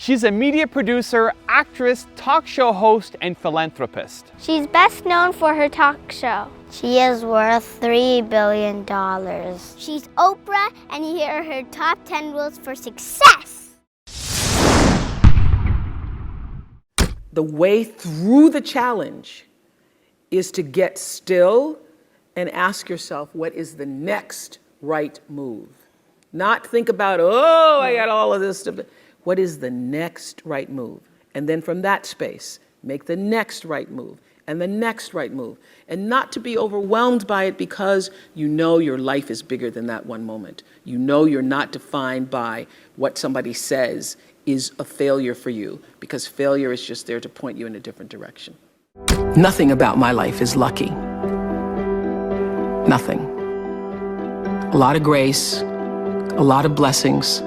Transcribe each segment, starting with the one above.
She's a media producer, actress, talk show host, and philanthropist. She's best known for her talk show. She is worth $3 billion. She's Oprah, and here are her top 10 rules for success. The way through the challenge is to get still and ask yourself, what is the next right move? Not think about, oh, I got all of this stuff. What is the next right move? And then from that space, make the next right move and the next right move. And not to be overwhelmed by it because you know your life is bigger than that one moment. You know you're not defined by what somebody says is a failure for you, because failure is just there to point you in a different direction. Nothing about my life is lucky. Nothing. A lot of grace, a lot of blessings,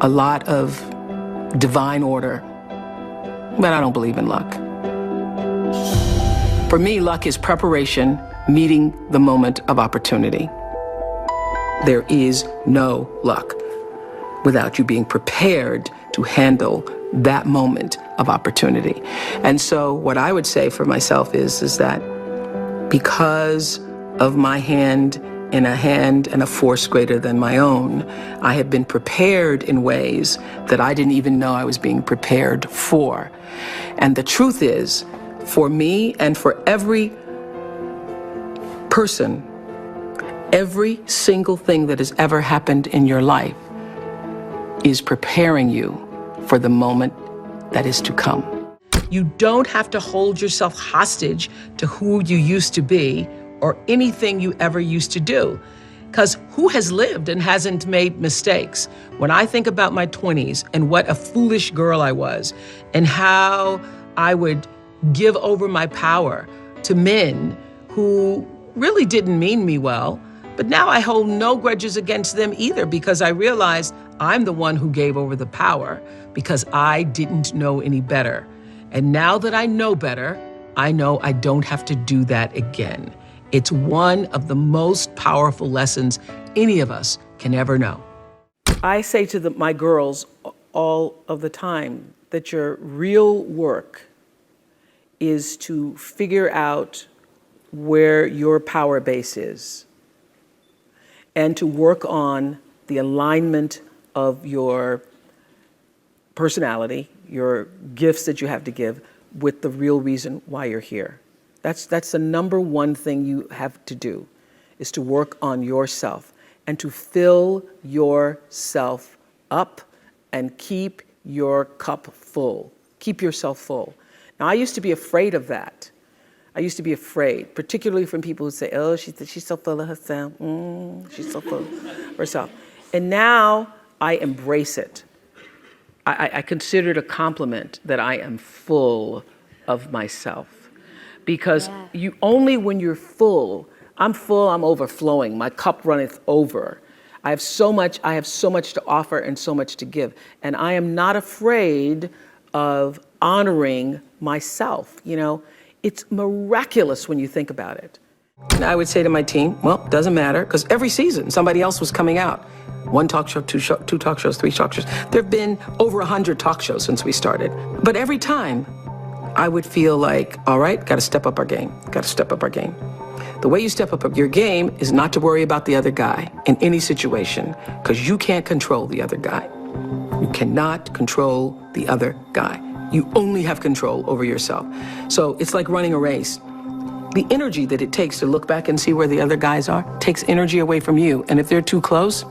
a lot of divine order, but I don't believe in luck. For me, luck is preparation meeting the moment of opportunity. There is no luck without you being prepared to handle that moment of opportunity. And so what I would say for myself is that because of my hand and a force greater than my own, I have been prepared in ways that I didn't even know I was being prepared for. And the truth is, for me and for every person, every single thing that has ever happened in your life is preparing you for the moment that is to come. You don't have to hold yourself hostage to who you used to be or anything you ever used to do. Because who has lived and hasn't made mistakes? When I think about my 20s and what a foolish girl I was and how I would give over my power to men who really didn't mean me well, but now I hold no grudges against them either, because I realized I'm the one who gave over the power because I didn't know any better. And now that I know better, I know I don't have to do that again. It's one of the most powerful lessons any of us can ever know. I say to my girls all of the time that your real work is to figure out where your power base is and to work on the alignment of your personality, your gifts that you have to give, with the real reason why you're here. That's the number one thing you have to do, is to work on yourself and to fill yourself up and keep your cup full. Keep yourself full. Now, I used to be afraid of that. I used to be afraid, particularly from people who say, oh, she's so full of herself. She's so full of herself. And now I embrace it. I consider it a compliment that I am full of myself. Because you only when you're full, I'm overflowing, my cup runneth over. I have so much to offer and so much to give. And I am not afraid of honoring myself. You know, it's miraculous when you think about it. And I would say to my team, well, it doesn't matter, because every season somebody else was coming out. One talk show, two talk shows, three talk shows. There have been over 100 talk shows since we started. But every time I would feel like, all right, got to step up our game, got to step up our game. The way you step up your game is not to worry about the other guy in any situation, because you can't control the other guy. You cannot control the other guy. You only have control over yourself. So it's like running a race. The energy that it takes to look back and see where the other guys are takes energy away from you. And if they're too close,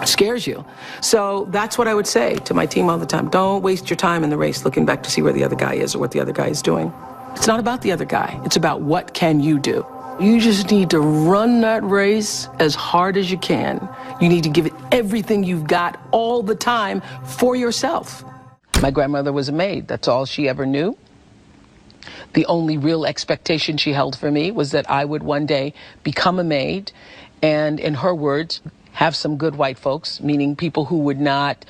it scares you. So that's what I would say to my team all the time. Don't waste your time in the race looking back to see where the other guy is or what the other guy is doing. It's not about the other guy. It's about what can you do. You just need to run that race as hard as you can. You need to give it everything you've got all the time for yourself. My grandmother was a maid. That's all she ever knew. The only real expectation she held for me was that I would one day become a maid and, in her words, have some good white folks, meaning people who would not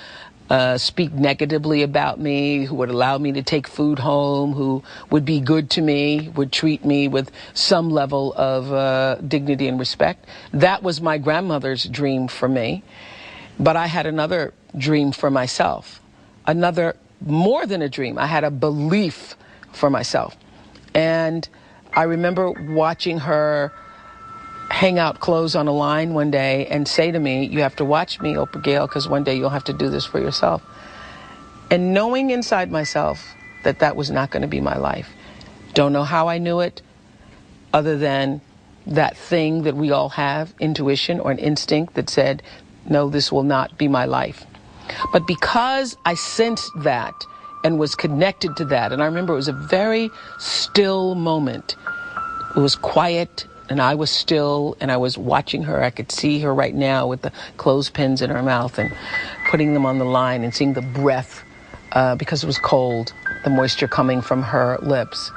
speak negatively about me, who would allow me to take food home, who would be good to me, would treat me with some level of dignity and respect. That was my grandmother's dream for me. But I had another dream for myself. another, more than a dream. I had a belief for myself. And I remember watching her hang out clothes on a line one day and say to me, you have to watch me, Oprah Gail, because one day you'll have to do this for yourself. And knowing inside myself that that was not going to be my life. Don't know how I knew it, other than that thing that we all have, intuition or an instinct that said, no, this will not be my life. But because I sensed that and was connected to that, and I remember it was a very still moment. It was quiet, and I was still, and I was watching her. I could see her right now with the clothespins in her mouth and putting them on the line and seeing the breath, because it was cold, the moisture coming from her lips.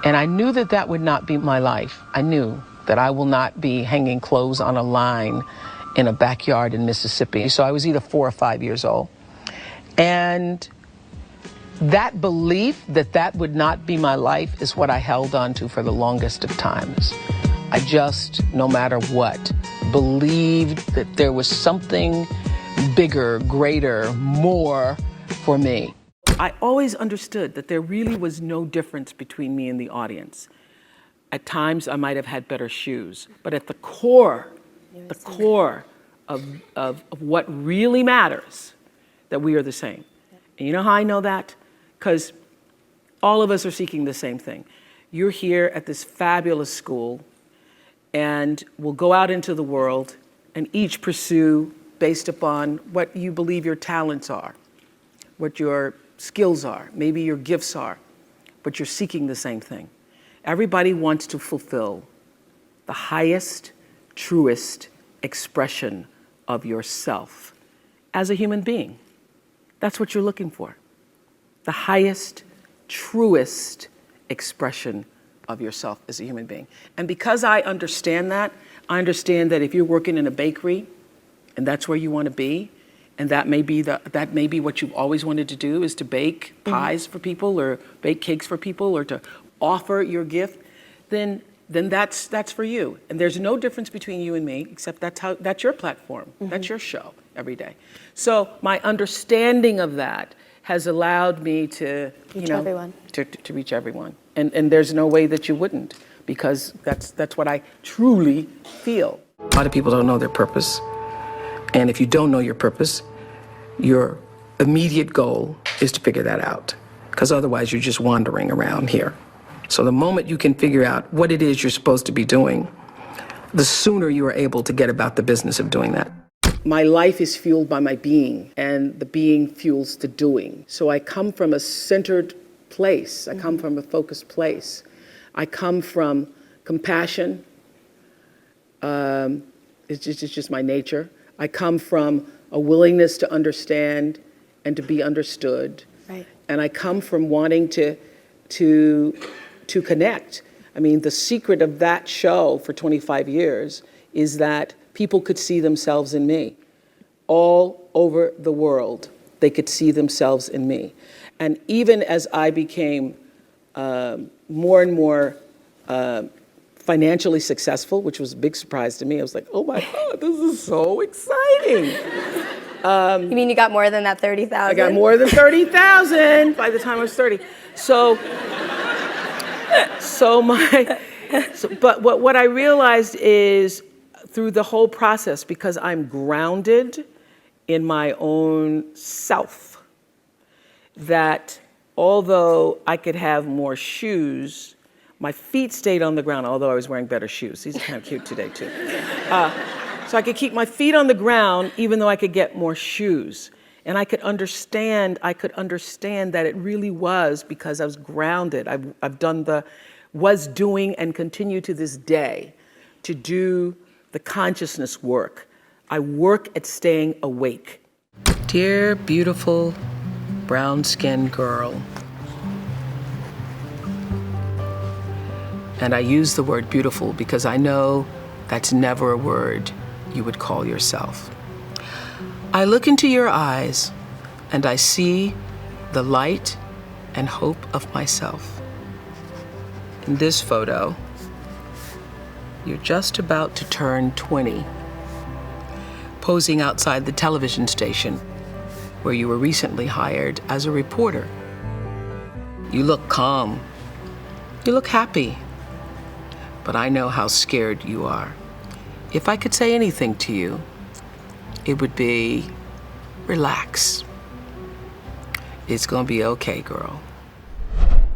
And I knew that that would not be my life. I knew that I will not be hanging clothes on a line in a backyard in Mississippi. So I was either 4 or 5 years old. And that belief that that would not be my life is what I held on to for the longest of times. I just, no matter what, believed that there was something bigger, greater, more for me. I always understood that there really was no difference between me and the audience. At times I might have had better shoes, but at the core of what really matters, that we are the same. And you know how I know that? Because all of us are seeking the same thing. You're here at this fabulous school, and we'll go out into the world and each pursue based upon what you believe your talents are, what your skills are, maybe your gifts are, but you're seeking the same thing. Everybody wants to fulfill the highest, truest expression of yourself as a human being. That's what you're looking for. The highest, truest expression of yourself as a human being. And because I understand that if you're working in a bakery and that's where you want to be, and that may be what you've always wanted to do, is to bake pies for people or bake cakes for people or to offer your gift, then that's for you. And there's no difference between you and me, except that's your platform. That's your show every day. So my understanding of that has allowed me to reach everyone. To reach everyone. And there's no way that you wouldn't, because that's what I truly feel. A lot of people don't know their purpose. And if you don't know your purpose, your immediate goal is to figure that out, because otherwise you're just wandering around here. So the moment you can figure out what it is you're supposed to be doing, the sooner you are able to get about the business of doing that. My life is fueled by my being, and the being fuels the doing. So I come from a centered place. I come from a focused place. I come from compassion. It's just my nature. I come from a willingness to understand and to be understood. Right. And I come from wanting to connect. I mean, the secret of that show for 25 years is that people could see themselves in me. All over the world, they could see themselves in me. And even as I became more and more financially successful, which was a big surprise to me, I was like, oh my God, this is so exciting. You mean you got more than that 30,000? I got more than 30,000 by the time I was 30. But what I realized is, through the whole process, because I'm grounded in my own self, that although I could have more shoes, my feet stayed on the ground, although I was wearing better shoes. These are kind of cute today, too. So I could keep my feet on the ground, even though I could get more shoes. And I could understand that it really was because I was grounded. Was doing and continue to this day to do the consciousness work. I work at staying awake. Dear beautiful brown-skinned girl. And I use the word beautiful because I know that's never a word you would call yourself. I look into your eyes and I see the light and hope of myself. In this photo, you're just about to turn 20, posing outside the television station where you were recently hired as a reporter. You look calm. You look happy. But I know how scared you are. If I could say anything to you, it would be, relax. It's gonna be okay, girl.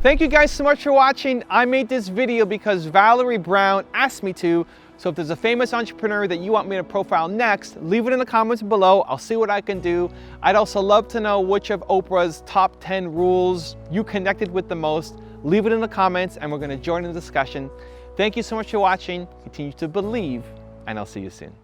Thank you guys so much for watching. I made this video because Valerie Brown asked me to. So if there's a famous entrepreneur that you want me to profile next, leave it in the comments below. I'll see what I can do. I'd also love to know which of Oprah's top 10 rules you connected with the most. Leave it in the comments and we're gonna join in the discussion. Thank you so much for watching. Continue to believe, and I'll see you soon.